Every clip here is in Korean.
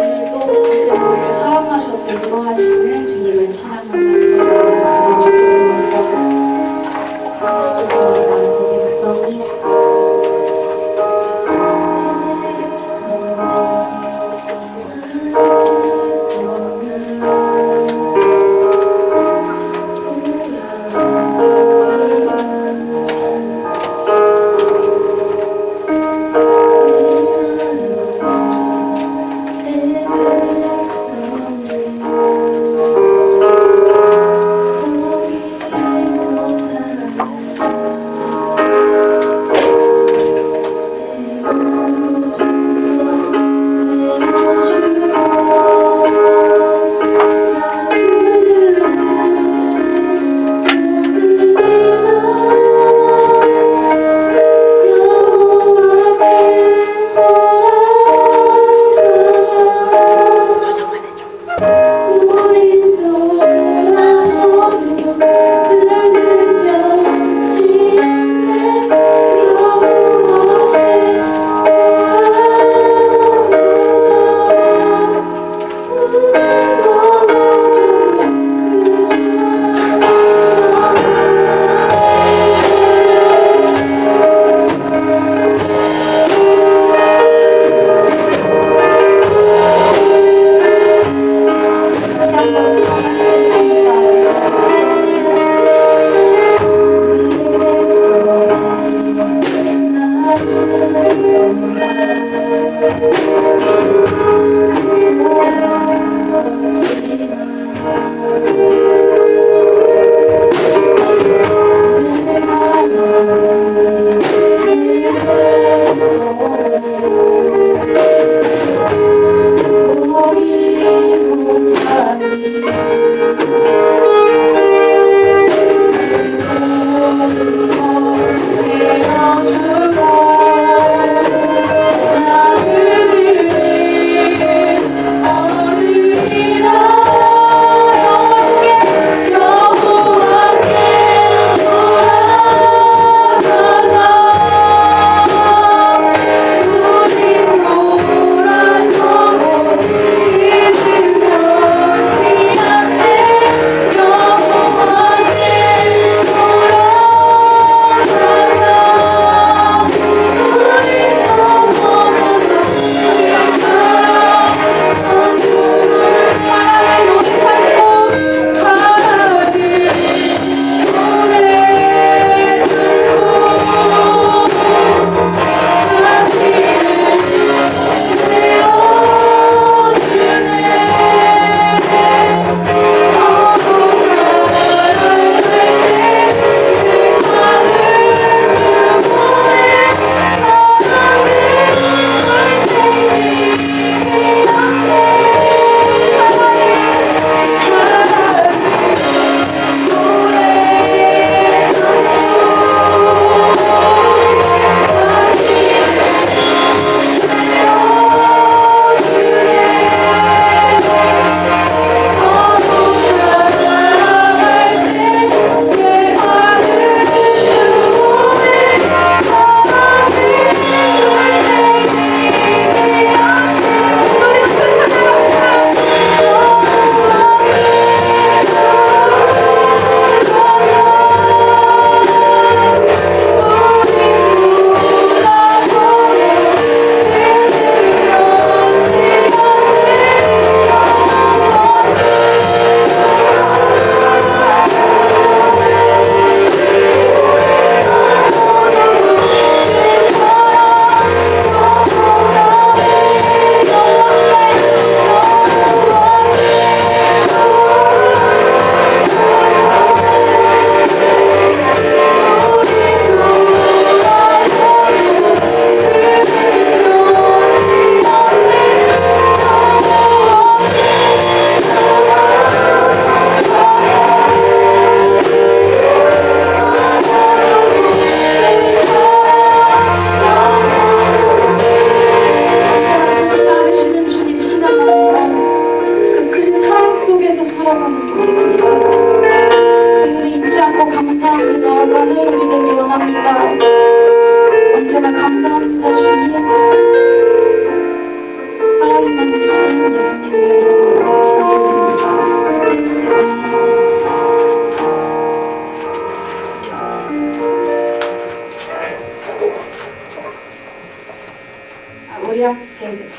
오늘도 이제 우리를 사랑하셔서 인도하시는 주님을 찬양하면서 나아가셨으면 좋겠습니다. 시겠습니다. 내 백성이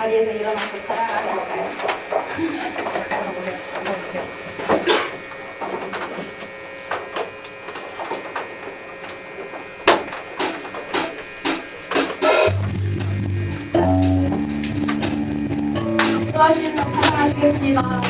자리에서 일어나서 찬양하실까요? 수고하시는 분 찬양하시겠습니다.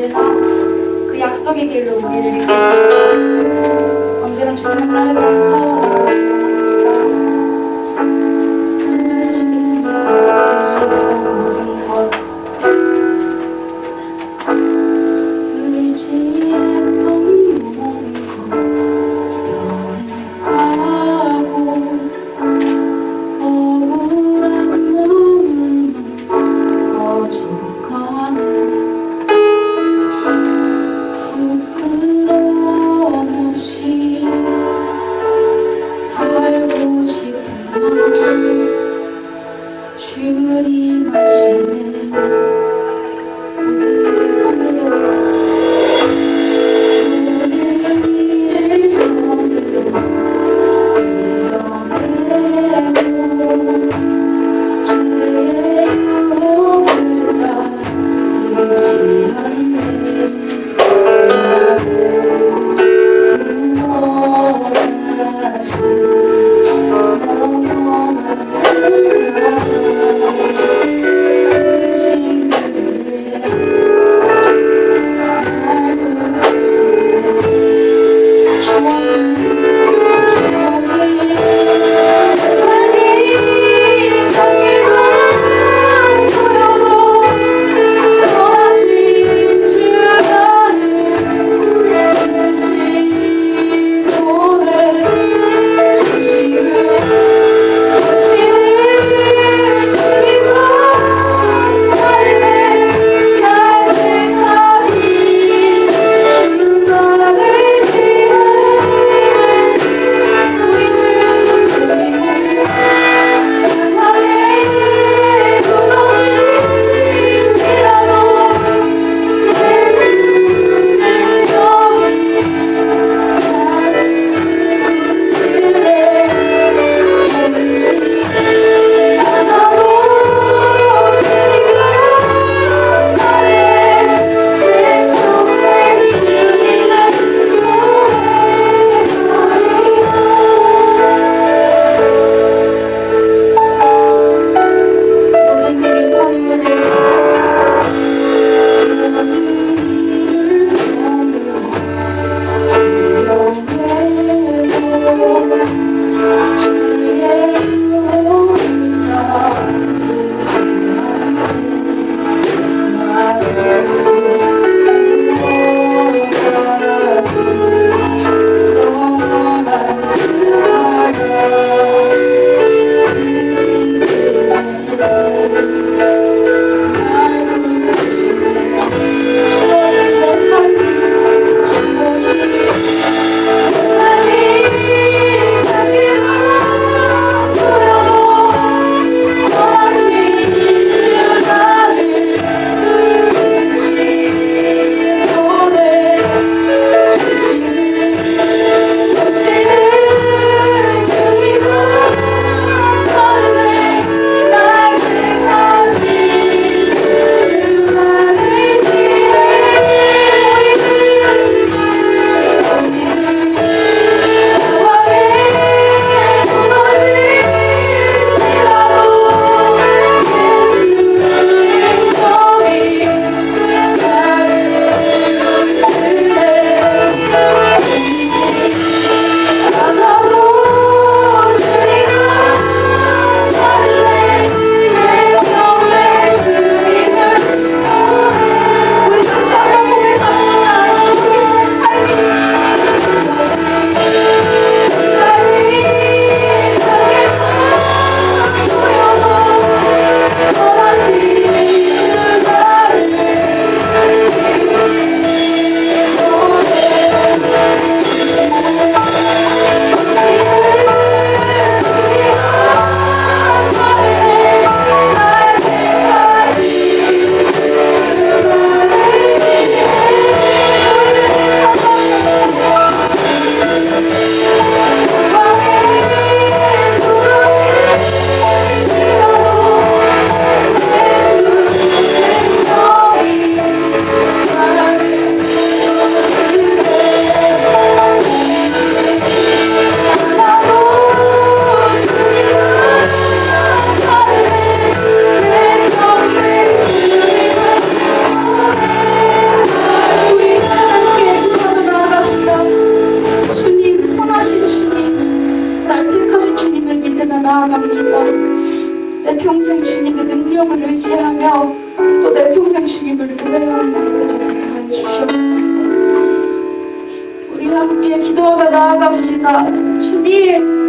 언제나 그 약속의 길로 우리를 이끄시고 언제나 주님을 따르면서 나아가기를 합니다. 찬양하시겠습니다. She's the moving forward. 의지했던 모든 것 변해가고 억울한 마음은 꺼져가네. 부끄러움 없이 함께 기도하며 나아갑시다. 주님.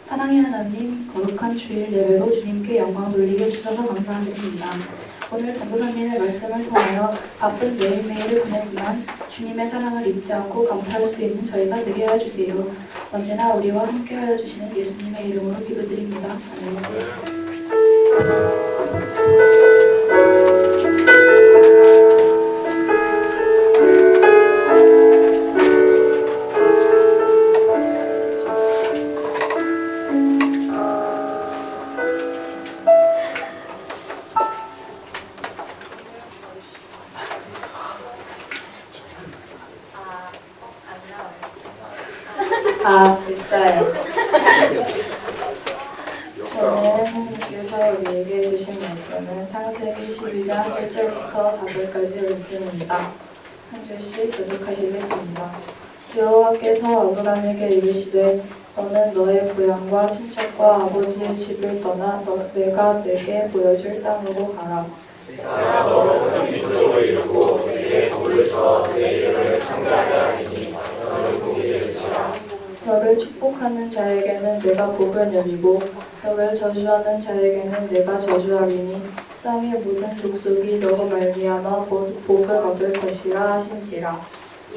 사랑의 하나님, 거룩한 주일 예배로 주님께 영광 돌리게 주셔서 감사드립니다. 오늘 전도사님의 말씀을 통하여 바쁜 매일매일을 보내지만 주님의 사랑을 잊지 않고 감사할 수 있는 저희가 되게 하여 주세요. 언제나 우리와 함께하여 주시는 예수님의 이름으로 기도드립니다. 아멘. 있어요. 오늘 하나님께서 우리에게 주신 말씀은 창세기 12장 1절부터 4절까지 말씀입니다. 한 줄씩 교독하시겠습니다. 여호와께서 아브람에게 이르시되 너는 너의 고향과 친척과 아버지의 집을 떠나 내가 내게 보여줄 땅으로 가라. 내가 너를 이쪽으로 이루고 내게 돌을 줘 내 이름을 창대하게 하리니 너는 복이 되리라. 너를 축복하는 자에게는 내가 복을 내리고 너를 저주하는 자에게는 내가 저주하리니 땅의 모든 족속이 너로 말미암아 복을 얻을 것이라 하신지라.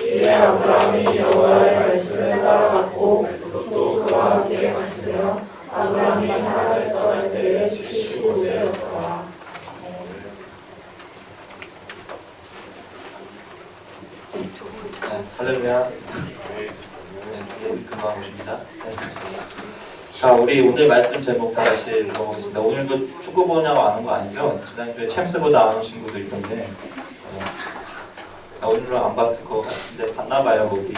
이에 아브라함이 여호와의 말씀을 따라갔고 또 그와 함께 갔으며 아브라함이 하란을 떠날 때에 75세였더라. 할렐루야. 금방 오십니다. 자, 우리 오늘 말씀 제목 다 같이 읽어보겠습니다. 오늘도 축구 보냐고 아는 거 아니죠? 지난주에 챔스보다 아는 친구도 있던데 오늘은 안 봤을 것 같은데 봤나봐요, 거기.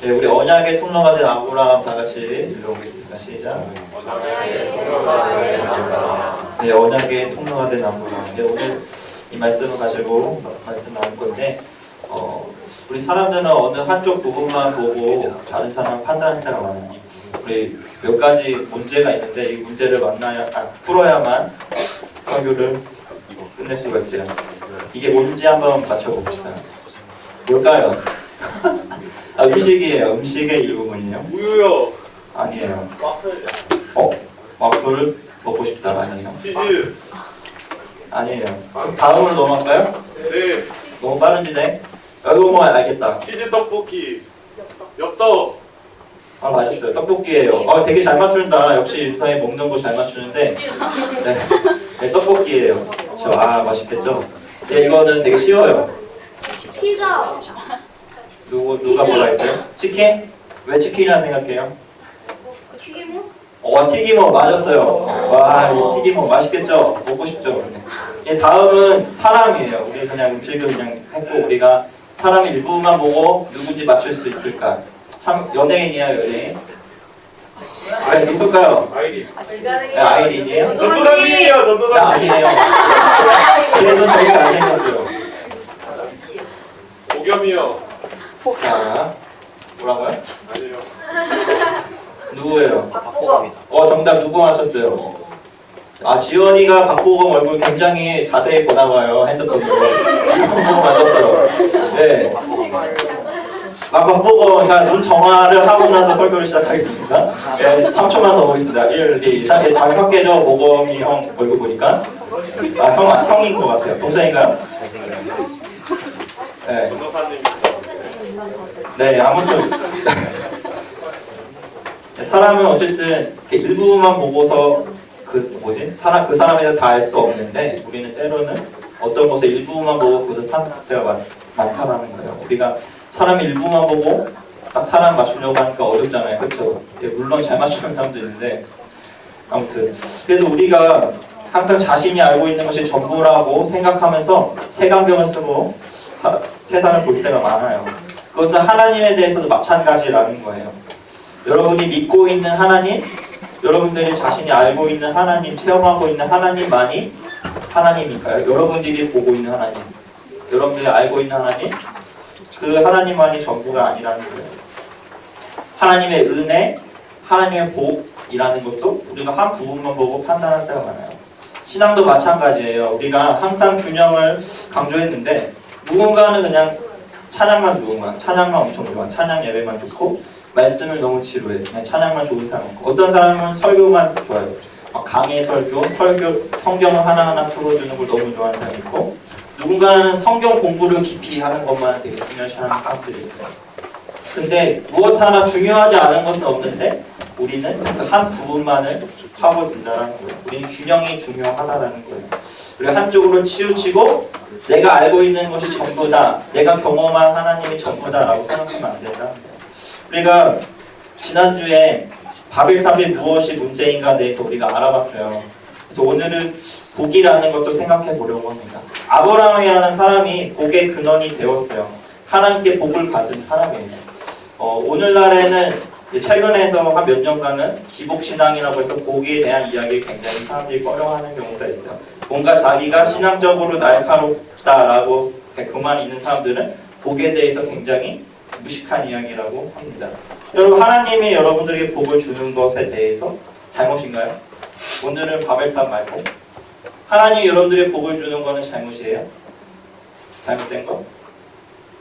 네, 우리 언약의 통로가 된 아브라함 다 같이 읽어보겠습니다. 시작. 네, 언약의 통로가 된 아브라함. 네, 오늘 이 말씀을 가지고 말씀 나눌 건데 우리 사람들은 어느 한쪽 부분만 보고 다른 사람 판단할 때가 많아요. 우리 몇 가지 문제가 있는데 이 문제를 풀어야만 설교를 끝낼 수가 있어요. 이게 뭔지 한번 맞춰봅시다. 뭘까요? 음식이에요. 음식의 일부분이에요. 우유요. 아니에요. 와플. 와플을 먹고 싶다. 아니에요. 치즈. 아니에요. 다음으로 넘어갈까요? 네. 너무 빠른지네. 이거만 알겠다. 치즈 떡볶이. 엽떡. 맞았어요. 떡볶이에요. 되게 잘 맞춘다. 역시 유사히 먹는 거 잘 맞추는데. 네, 떡볶이에요. 맛있겠죠? 네, 이거는 되게 쉬워요. 피자. 누가 뭐라 했어요? 치킨? 왜 치킨이라 생각해요? 튀김옷? 튀김옷 맞았어요. 와, 이 튀김옷 맛있겠죠? 먹고 싶죠? 네, 다음은 사람이에요. 우리 그냥 음식을 그냥 했고 우리가 사람 일부만 보고 누군지 맞출 수 있을까? 참 연예인이야, 연예인. 왜 누굴까요? 아이린. 네, 아이린이에요? 전도사님이에요, 전도사님. 아니에요. 걔는 저희가 안 생겼어요. 오겸이요. 자, 뭐라고요? 아니요. 누구예요? 박보검. 정답 누구 맞췄어요? 지연이가 박보검 얼굴 굉장히 자세히 보나 봐요. 핸드폰으로. 보고 만졌어요. 네. 박보검, 자, 눈 정화를 하고 나서 설교를 시작하겠습니다. 네, 3초만 더 보겠습니다. 1, 2, 3. 잘 확대죠? 보검이 형 얼굴 보니까. 형인 것 같아요. 동생인가요? 네. 네, 아무튼. 사람은 어쨌든 이렇게 일부만 보고서 그 사람에 대해서 다 알 수 없는데 우리는 때로는 어떤 것을 일부만 보고 그것을 판단할 때가 많다라는 거예요. 우리가 사람 일부만 보고 딱 사람 맞추려고 하니까 어렵잖아요. 그렇죠? 물론 잘 맞추는 사람도 있는데 아무튼 그래서 우리가 항상 자신이 알고 있는 것이 전부라고 생각하면서 색안경을 쓰고 세상을 볼 때가 많아요. 그것은 하나님에 대해서도 마찬가지라는 거예요. 여러분이 믿고 있는 하나님, 여러분들이 자신이 알고 있는 하나님, 체험하고 있는 하나님만이 하나님일까요? 여러분들이 보고 있는 하나님, 여러분들이 알고 있는 하나님, 그 하나님만이 전부가 아니라는 거예요. 하나님의 은혜, 하나님의 복이라는 것도 우리가 한 부분만 보고 판단할 때가 많아요. 신앙도 마찬가지예요. 우리가 항상 균형을 강조했는데 누군가는 그냥 찬양만 엄청 좋아. 찬양 예배만 듣고 말씀을 너무 지루해. 그냥 찬양만 좋은 사람 있고 어떤 사람은 설교만 좋아요. 강의 설교, 성경을 하나하나 풀어주는 걸 너무 좋아하는 사람이 있고 누군가는 성경 공부를 깊이 하는 것만 되게 중요시하는 사람들이 있어요. 근데 무엇 하나 중요하지 않은 것은 없는데 우리는 그 한 부분만을 하고 든다는 거예요. 우리는 균형이 중요하다는 거예요. 우리가 한쪽으로 치우치고 내가 알고 있는 것이 전부다, 내가 경험한 하나님이 전부다라고 생각하면 안 된다는 거예요. 우리가 지난주에 바벨탑이 무엇이 문제인가에 대해서 우리가 알아봤어요. 그래서 오늘은 복이라는 것도 생각해 보려고 합니다. 아브라함이라는 사람이 복의 근원이 되었어요. 하나님께 복을 받은 사람이에요. 오늘날에는 최근에서 한 몇 년간은 기복신앙이라고 해서 복에 대한 이야기를 굉장히 사람들이 꺼려하는 경우가 있어요. 뭔가 자기가 신앙적으로 날카롭다라고 교만 있는 사람들은 복에 대해서 굉장히 무식한 이야기라고 합니다. 여러분, 하나님이 여러분들에게 복을 주는 것에 대해서 잘못인가요? 오늘은 바벨탑 말고 하나님이 여러분들에게 복을 주는 것은 잘못이에요? 잘못된 거?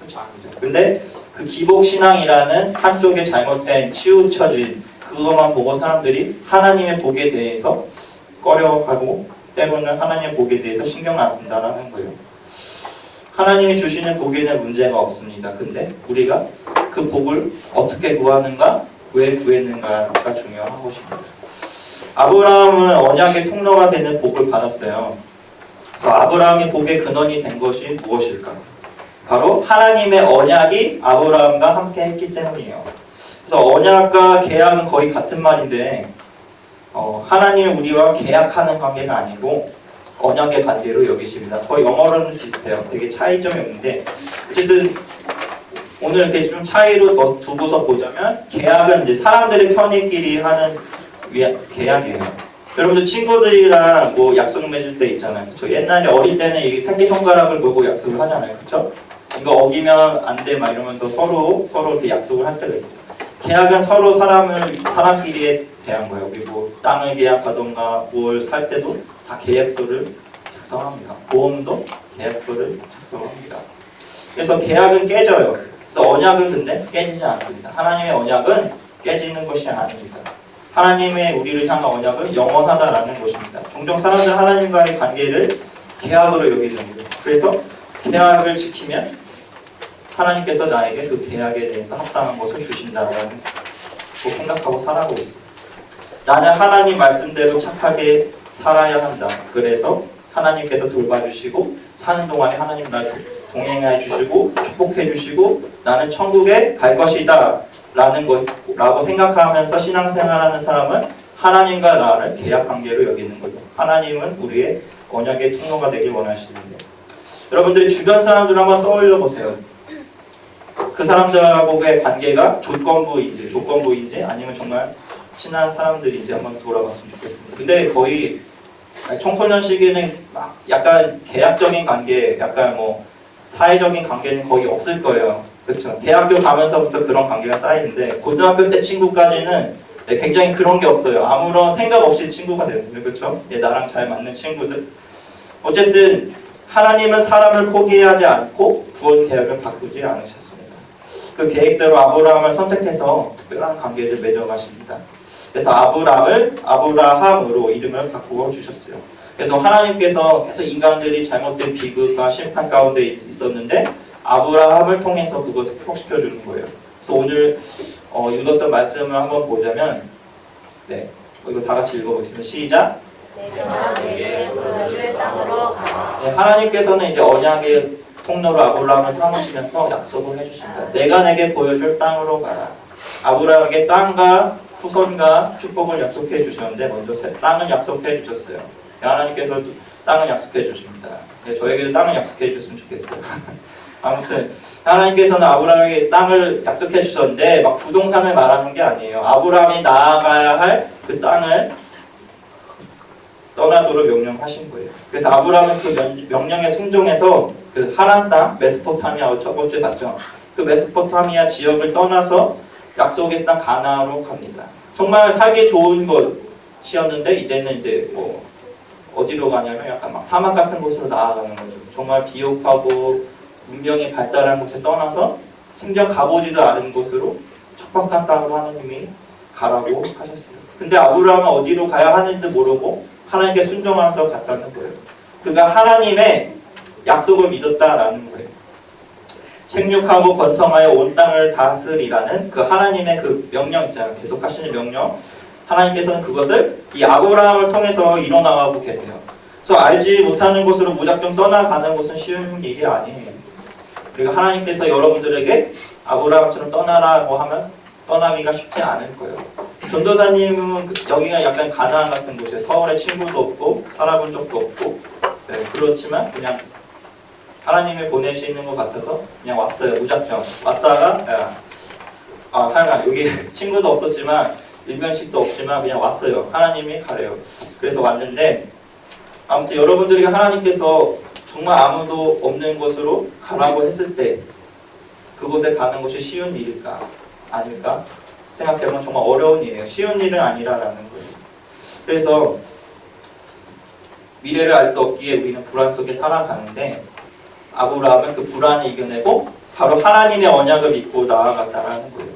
그렇죠, 아니죠. 근데 그 기복신앙이라는 한쪽에 잘못된 치우쳐진 그것만 보고 사람들이 하나님의 복에 대해서 꺼려하고 때로는 하나님의 복에 대해서 신경 안 쓴다는 거예요. 하나님이 주시는 복에는 문제가 없습니다. 근데 우리가 그 복을 어떻게 구하는가, 왜 구했는가가 중요한 것입니다. 아브라함은 언약의 통로가 되는 복을 받았어요. 그래서 아브라함의 복의 근원이 된 것이 무엇일까? 바로 하나님의 언약이 아브라함과 함께 했기 때문이에요. 그래서 언약과 계약은 거의 같은 말인데 하나님이 우리와 계약하는 관계가 아니고 언약의 관계로 여기십니다. 거의 영어로는 비슷해요. 되게 차이점이 없는데 어쨌든 오늘 이렇게 좀 차이로 더 두고서 보자면 계약은 이제 사람들의 편의끼리 하는 계약이에요. 여러분들 친구들이랑 뭐 약속 맺을 때 있잖아요. 저 옛날에 어릴 때는 이 새끼손가락을 보고 약속을 하잖아요. 그렇죠? 이거 어기면 안 돼 막 이러면서 서로 이렇게 약속을 할 때가 있어요. 계약은 서로 사람끼리에 대한 거예요. 그리고 땅을 계약하던가 뭘 살 때도 다 계약서를 작성합니다. 보험도 계약서를 작성합니다. 그래서 계약은 깨져요. 그래서 언약은 근데 깨지지 않습니다. 하나님의 언약은 깨지는 것이 아닙니다. 하나님의 우리를 향한 언약은 영원하다라는 것입니다. 종종 사람들은 하나님과의 관계를 계약으로 여기는 거예요. 그래서 계약을 지키면 하나님께서 나에게 그 계약에 대해서 합당한 것을 주신다라고 생각하고 살아가고 있습니다. 나는 하나님 말씀대로 착하게 살아야 한다. 그래서 하나님께서 돌봐주시고 사는 동안에 하나님 날 동행해 주시고 축복해 주시고 나는 천국에 갈 것이다 라고 생각하면서 신앙생활하는 사람은 하나님과 나를 계약관계로 여기는 거죠. 하나님은 우리의 언약의 통로가 되길 원하시는데 여러분들이 주변 사람들 한번 떠올려 보세요. 그 사람들하고의 관계가 조건부인지 아니면 정말 친한 사람들인지 한번 돌아봤으면 좋겠습니다. 근데 거의 청소년 시기에는 막 약간 계약적인 관계, 약간 뭐 사회적인 관계는 거의 없을 거예요. 그렇죠. 대학교 가면서부터 그런 관계가 쌓이는데 고등학교 때 친구까지는 네, 굉장히 그런 게 없어요. 아무런 생각 없이 친구가 되는데, 그렇죠? 나랑 잘 맞는 친구들. 어쨌든 하나님은 사람을 포기하지 않고 구원 계획을 바꾸지 않으셨습니다. 그 계획대로 아브라함을 선택해서 특별한 관계를 맺어가십니다. 그래서 아브라함으로 이름을 바꾸어 주셨어요. 그래서 하나님께서 계속 인간들이 잘못된 비극과 심판 가운데 있었는데 아브라함을 통해서 그것을 회복시켜 주는 거예요. 그래서 오늘 읽었던 말씀을 한번 보자면, 이거 다 같이 읽어보겠습니다. 시작. 내가 내게 보여줄 땅으로 가라. 하나님께서는 이제 언약의 통로로 아브라함을 삼으시면서 약속을 해주십니다. 내가 내게 보여줄 땅으로 가라. 아브라함에게 땅과 후손과 축복을 약속해 주셨는데 먼저 땅을 약속해 주셨어요. 하나님께서 땅을 약속해 주십니다. 저에게도 땅을 약속해 줬으면 좋겠어요. 아무튼 하나님께서는 아브라함에게 땅을 약속해 주셨는데 막 부동산을 말하는 게 아니에요. 아브라함이 나아가야 할 그 땅을 떠나도록 명령하신 거예요. 그래서 아브라함은 그 명령에 순종해서 그 하란 땅, 메소포타미아 첫 번째 갔죠. 그 메소포타미아 지역을 떠나서 약속의 땅 가나안으로 갑니다. 정말 살기 좋은 곳이었는데 이제는 이제 어디로 가냐면 약간 막 사막 같은 곳으로 나아가는 거죠. 정말 비옥하고 문명이 발달한 곳에 떠나서 심지어 가보지도 않은 곳으로 척박한 땅으로 하나님이 가라고 하셨어요. 근데 아브라함은 어디로 가야 하는지도 모르고 하나님께 순종하면서 갔다는 거예요. 그가 하나님의 약속을 믿었다라는 거예요. 생육하고 번성하여 온 땅을 다스리라는 그 하나님의 그 명령 있잖아요. 계속 하시는 명령. 하나님께서는 그것을 이 아브라함을 통해서 이뤄나가고 계세요. 그래서 알지 못하는 곳으로 무작정 떠나가는 것은 쉬운 일이 아니에요. 그리고 하나님께서 여러분들에게 아브라함처럼 떠나라고 하면 떠나기가 쉽지 않을 거예요. 전도사님은 여기가 약간 가나안 같은 곳이에요. 서울에 친구도 없고 살아본 적도 없고 그렇지만 그냥 하나님이 보내시는 것 같아서 그냥 왔어요. 무작정 왔다가 하여간 여기 친구도 없었지만 일면식도 없지만 그냥 왔어요. 하나님이 가래요. 그래서 왔는데 아무튼 여러분들에게 하나님께서 정말 아무도 없는 곳으로 가라고 했을 때 그곳에 가는 것이 쉬운 일일까? 아닐까? 생각해보면 정말 어려운 일이에요. 쉬운 일은 아니라라는 거예요. 그래서 미래를 알 수 없기에 우리는 불안 속에 살아가는데 아브라함은 그 불안을 이겨내고 바로 하나님의 언약을 믿고 나아갔다라는 거예요.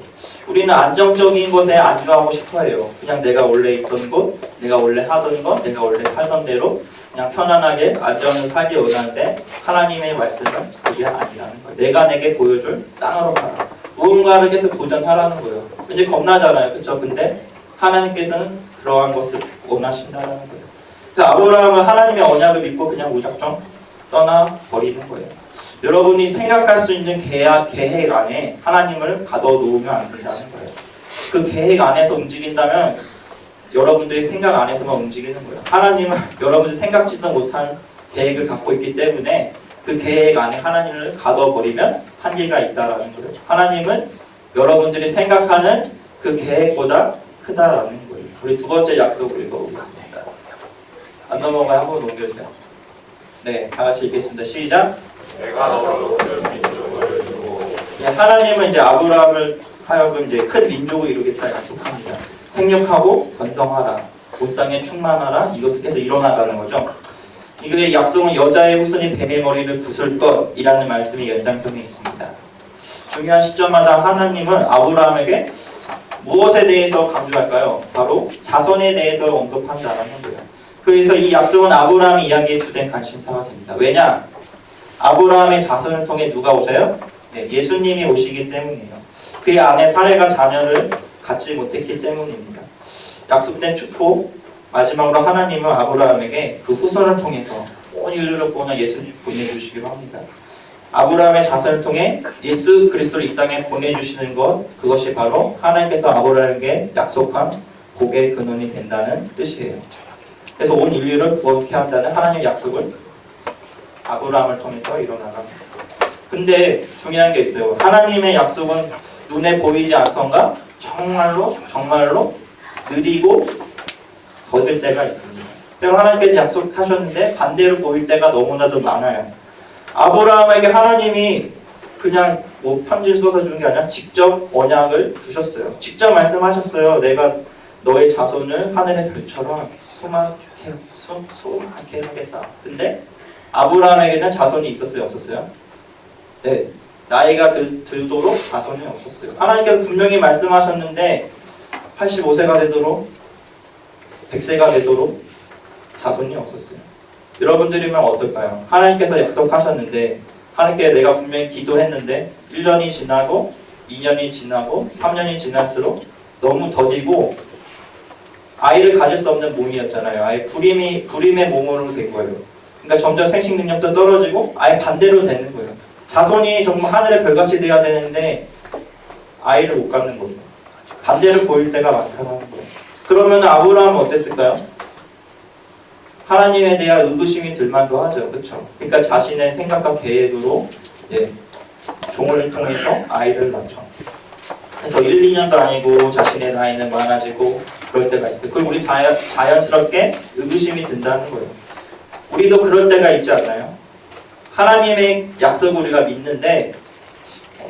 우리는 안정적인 곳에 안주하고 싶어해요. 그냥 내가 원래 있던 곳, 내가 원래 하던 것, 내가 원래 살던 대로 그냥 편안하게 안정을 살기 원하는데 하나님의 말씀은 그게 아니라는 거예요. 내가 내게 보여줄 땅으로 가라. 무언가를 계속 도전하라는 거예요. 이제 겁나잖아요. 그렇죠? 근데 하나님께서는 그러한 것을 원하신다는 거예요. 그래서 아브라함은 하나님의 언약을 믿고 그냥 무작정 떠나버리는 거예요. 여러분이 생각할 수 있는 계획 안에 하나님을 가둬놓으면 안 된다는 거예요. 그 계획 안에서 움직인다면 여러분들의 생각 안에서만 움직이는 거예요. 하나님은 여러분들이 생각지도 못한 계획을 갖고 있기 때문에 그 계획 안에 하나님을 가둬버리면 한계가 있다라는 거예요. 하나님은 여러분들이 생각하는 그 계획보다 크다라는 거예요. 우리 두 번째 약속을 읽어보겠습니다. 안 넘어가요? 한번 넘겨주세요. 네, 다 같이 읽겠습니다. 시작. 내가 너로 큰 민족을 이루고 하나님은 이제 아브라함을 하여금 이제 큰 민족을 이루겠다 약속합니다. 생육하고 번성하라, 온 땅에 충만하라. 이것을 계속 일어나가는 거죠. 이거의 약속은 여자의 후손이 뱀의 머리를 부술 것이라는 말씀이 연장선에 있습니다. 중요한 시점마다 하나님은 아브라함에게 무엇에 대해서 강조할까요? 바로 자손에 대해서 언급한다는 거예요. 그래서 이 약속은 아브라함 이야기의 주된 관심사가 됩니다. 왜냐? 아브라함의 자손을 통해 누가 오세요? 네, 예수님이 오시기 때문이에요. 그의 아내 사례가 자녀를 갖지 못했기 때문입니다. 약속된 축복, 마지막으로 하나님은 아브라함에게 그 후손을 통해서 온 인류를 구원한 예수님을 보내주시기로 합니다. 아브라함의 자손을 통해 예수 그리스도를 이 땅에 보내주시는 것, 그것이 바로 하나님께서 아브라함에게 약속한 복의 근원이 된다는 뜻이에요. 그래서 온 인류를 구원케 한다는 하나님의 약속을 아브라함을 통해서 일어나갑니다. 근데 중요한 게 있어요. 하나님의 약속은 눈에 보이지 않던가 정말로 느리고 더딜 때가 있습니다. 때로 하나님께서 약속하셨는데 반대로 보일 때가 너무나도 많아요. 아브라함에게 하나님이 그냥 편지를 써서 주는 게 아니라 직접 언약을 주셨어요. 직접 말씀하셨어요. 내가 너의 자손을 하늘의 별처럼 수많게 하겠다. 근데 아브라함에게는 자손이 있었어요, 없었어요? 네, 나이가 들도록 자손이 없었어요. 하나님께서 분명히 말씀하셨는데 85세가 되도록 100세가 되도록 자손이 없었어요. 여러분들이면 어떨까요? 하나님께서 약속하셨는데 하나님께 내가 분명히 기도했는데 1년이 지나고 2년이 지나고 3년이 지날수록 너무 더디고 아이를 가질 수 없는 몸이었잖아요. 아예 불임의 몸으로 된 거예요. 그러니까 점점 생식 능력도 떨어지고 아예 반대로 되는 거예요. 자손이 정말 하늘의 별같이 돼야 되는데 아이를 못 갖는 거죠. 반대로 보일 때가 많다는 거예요. 그러면 아브라함은 어땠을까요? 하나님에 대한 의구심이 들만도 하죠. 그렇죠? 그러니까 자신의 생각과 계획으로 종을 통해서 아이를 낳죠. 그래서 1, 2년도 아니고 자신의 나이는 많아지고 그럴 때가 있어요. 그리고 우리 자연스럽게 의구심이 든다는 거예요. 우리도 그럴 때가 있지 않나요? 하나님의 약속을 우리가 믿는데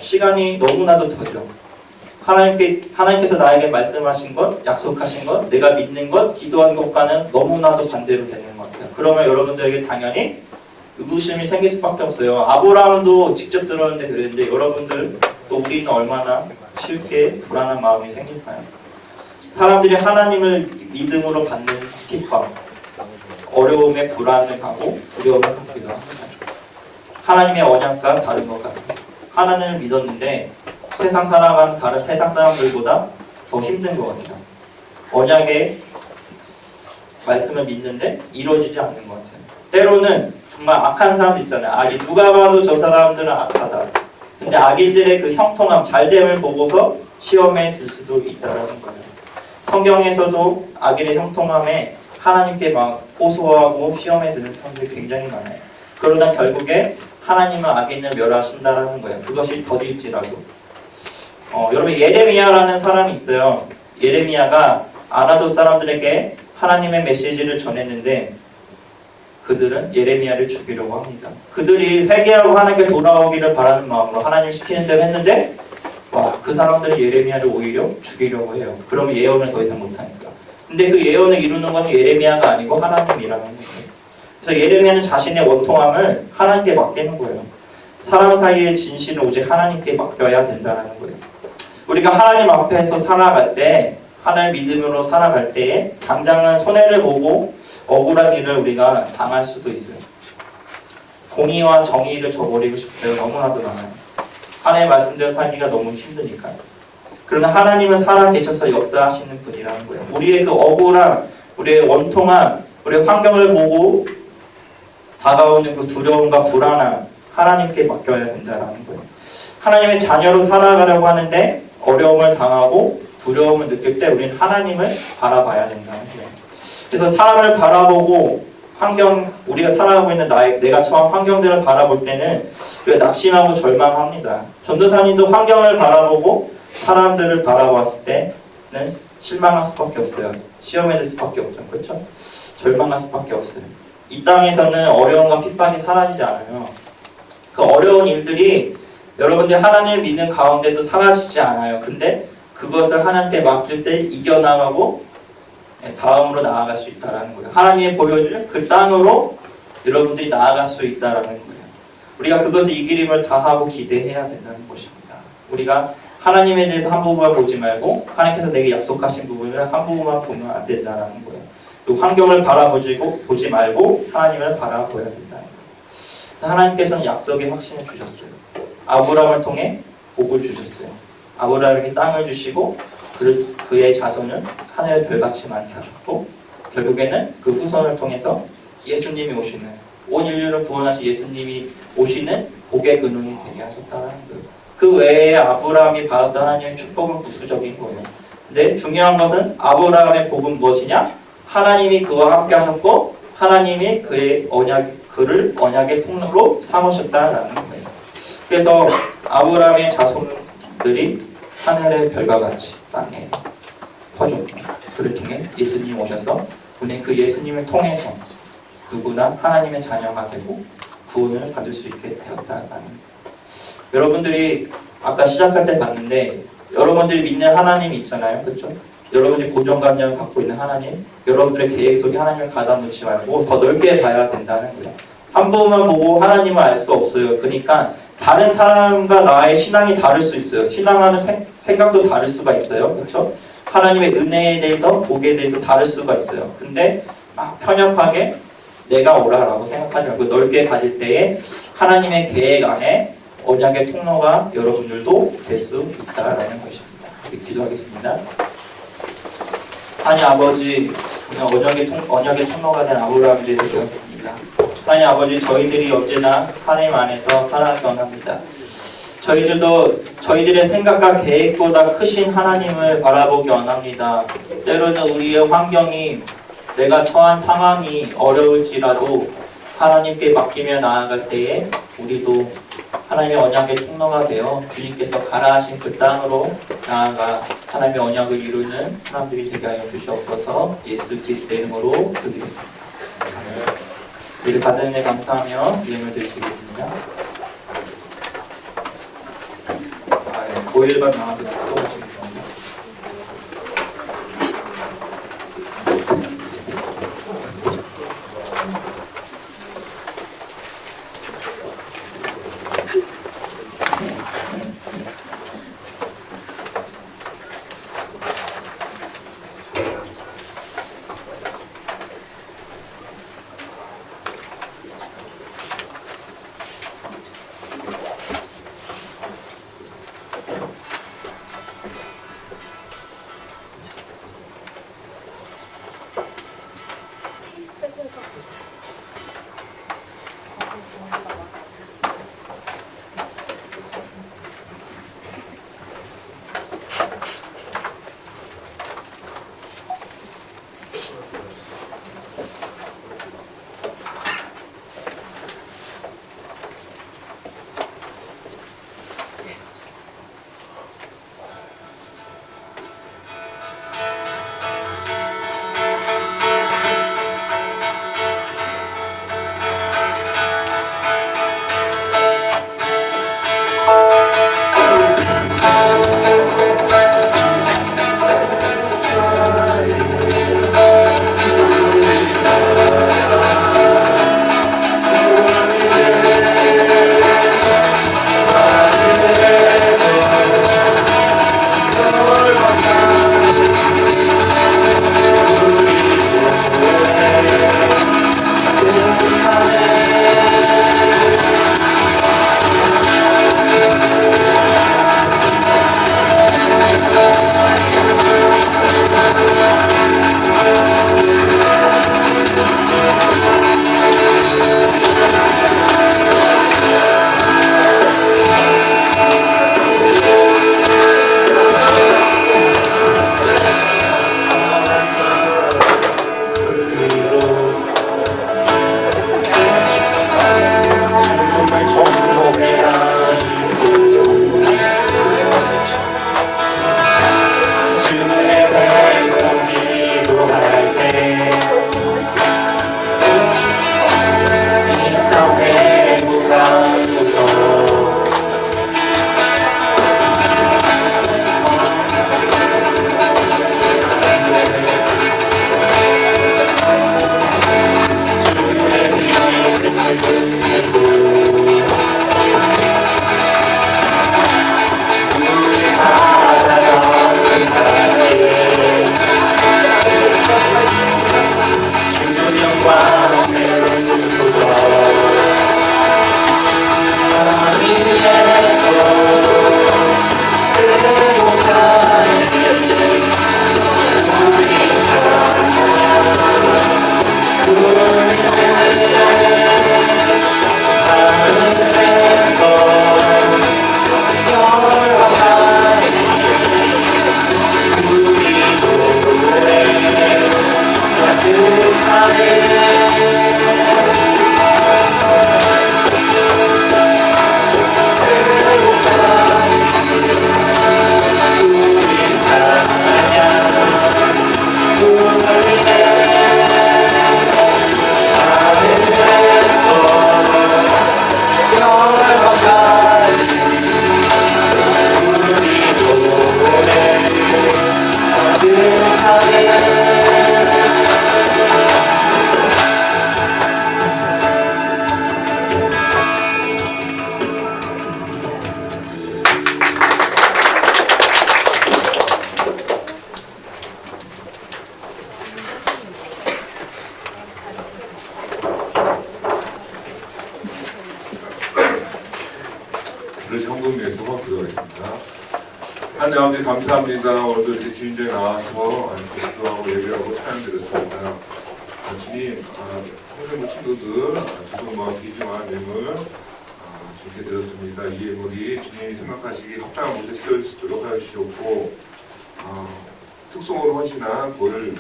시간이 너무나도 더죠. 하나님께서 나에게 말씀하신 것, 약속하신 것, 내가 믿는 것, 기도한 것과는 너무나도 반대로 되는 것 같아요. 그러면 여러분들에게 당연히 의구심이 생길 수밖에 없어요. 아브라함도 직접 들었는데 그랬는데 여러분들 또 우리는 얼마나 쉽게 불안한 마음이 생길까요? 사람들이 하나님을 믿음으로 받는 핍박, 어려움에 불안을 가고 두려움을 갖기도 합니다. 하나님의 언약과 다른 것 같아요. 하나님을 믿었는데 세상 살아가는 다른 세상 사람들보다 더 힘든 것 같아요. 언약의 말씀을 믿는데 이루어지지 않는 것 같아요. 때로는 정말 악한 사람도 있잖아요. 누가 봐도 저 사람들은 악하다. 근데 악인들의 그 형통함, 잘됨을 보고서 시험에 들 수도 있다는 거예요. 성경에서도 악인의 형통함에 하나님께 막 호소하고 시험에 드는 사람들이 굉장히 많아요. 그러다 결국에 하나님은 악인을 멸하신다라는 거예요. 그것이 더딜지라도. 여러분 예레미야라는 사람이 있어요. 예레미야가 아나돗 사람들에게 하나님의 메시지를 전했는데 그들은 예레미야를 죽이려고 합니다. 그들이 회개하고 하나님께 돌아오기를 바라는 마음으로 하나님 시키는 대로 했는데 그 사람들은 예레미야를 오히려 죽이려고 해요. 그러면 예언을 더 이상 못하니까. 근데 그 예언을 이루는 건 예레미야가 아니고 하나님이라는 거예요. 그래서 예레미야는 자신의 원통함을 하나님께 맡기는 거예요. 사람 사이의 진실은 오직 하나님께 맡겨야 된다는 거예요. 우리가 하나님 앞에서 살아갈 때, 하나님 믿음으로 살아갈 때에 당장은 손해를 보고 억울한 일을 우리가 당할 수도 있어요. 공의와 정의를 저버리고 싶을 때가 너무나도 많아요. 하나님의 말씀대로 살기가 너무 힘드니까요. 그러나 하나님은 살아계셔서 역사하시는 분이라는 거예요. 우리의 그 억울함, 우리의 원통함, 우리의 환경을 보고 다가오는 그 두려움과 불안함, 하나님께 맡겨야 된다는 거예요. 하나님의 자녀로 살아가려고 하는데 어려움을 당하고 두려움을 느낄 때 우리는 하나님을 바라봐야 된다는 거예요. 그래서 사람을 바라보고 우리가 살아가고 있는 내가 처한 환경들을 바라볼 때는 우리가 낙심하고 절망합니다. 전도사님도 환경을 바라보고 사람들을 바라봤을 때는 실망할 수밖에 없어요. 시험에 들 수밖에 없죠. 그렇죠? 절망할 수밖에 없어요. 이 땅에서는 어려움과 핍박이 사라지지 않아요. 그 어려운 일들이 여러분들 하나님을 믿는 가운데도 사라지지 않아요. 근데 그것을 하나님께 맡길 때 이겨나가고 다음으로 나아갈 수 있다는 거예요. 하나님이 보여줄 그 땅으로 여러분들이 나아갈 수 있다는 거예요. 우리가 그것을 이길 힘을 다하고 기대해야 된다는 것입니다. 우리가 하나님에 대해서 한 부분만 보지 말고 하나님께서 내게 약속하신 부분을 한 부분만 보면 안 된다는 거예요. 또 환경을 보지 말고 하나님을 바라보아야 된다는 거예요. 하나님께서는 약속의 확신을 주셨어요. 아브라함을 통해 복을 주셨어요. 아브라함에게 땅을 주시고 그의 자손은 하늘의 별같이 많게 하셨고 결국에는 그 후손을 통해서 예수님이 오시는 온 인류를 구원하신 예수님이 오시는 복의 근원이 되게 하셨다는 거예요. 그 외에 아브라함이 받았던 하나님의 축복은 부수적인 거예요. 근데 중요한 것은 아브라함의 복은 무엇이냐? 하나님이 그와 함께 하셨고 하나님이 그를 언약의 통로로 삼으셨다는 거예요. 그래서 아브라함의 자손들이 하늘의 별과 같이 땅에 퍼졌고 그를 통해 예수님이 오셔서 우리는 그 예수님을 통해서 누구나 하나님의 자녀가 되고 구원을 받을 수 있게 되었다는 거예요. 여러분들이 아까 시작할 때 봤는데 여러분들이 믿는 하나님이 있잖아요. 그렇죠? 여러분이 고정관념을 갖고 있는 하나님, 여러분들의 계획 속에 하나님을 가다 놓지 말고 더 넓게 봐야 된다는 거예요. 한 분만 보고 하나님을 알 수 없어요. 그러니까 다른 사람과 나의 신앙이 다를 수 있어요. 신앙하는 생각도 다를 수가 있어요. 그렇죠? 하나님의 은혜에 대해서, 복에 대해서 다를 수가 있어요. 근데 막 편협하게 내가 옳아라고 생각하지 말고 넓게 가질 때에 하나님의 계획 안에 언약의 통로가 여러분들도 될 수 있다라는 것입니다. 기도하겠습니다. 하나님 아버지, 언약의 통로가 된 아브라함에 대해서 배웠습니다. 하나님 아버지, 저희들이 언제나 하나님 안에서 살아가기 원합니다. 저희들도 저희들의 생각과 계획보다 크신 하나님을 바라보기 원합니다. 때로는 우리의 환경이, 내가 처한 상황이 어려울지라도 하나님께 맡기며 나아갈 때에 우리도 하나님의 언약의 통로가 되어 주님께서 가라 하신 그 땅으로 나아가 하나님의 언약을 이루는 사람들이 되게 하여 주시옵소서. 예수 그리스도의 이름으로 기도드리겠습니다. 우리 받은 은혜 감사하며 예물 드리시겠습니다. 고일반 나와서 써보시겠습니다. 기도하겠습니다. 하나님 아버지 감사합니다. 오늘도 이렇게 주인장에 나와서 기도하고 예배하고 찬양 드렸습니다. 주님, 성도님 친구들 주동과 기지와 뇌물 주님께 드렸습니다. 이 예물이 주님이 생각하시기 합당한 곳에 쓰여질 수 있도록 하여 주시옵고 특성으로 헌신한 고를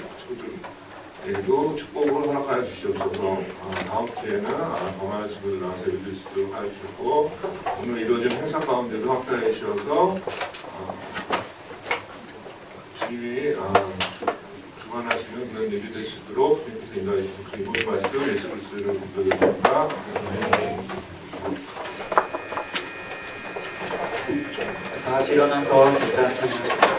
친구들에게도 축복을 허락하여 주시옵소서. 다음 주에는 더 많은 친구들 나와서 예배드릴 수 있도록 하여 주시고 오늘 이루어진 행사 가운데도 함께해 주셔서 주님이 주관하시는 그런 예배 될 수 있도록 주님께서 인도해 주시고 이 모든 말씀 예수 그리스도를 기도드립니다. 다 같이 일어나서 기도하겠습니다.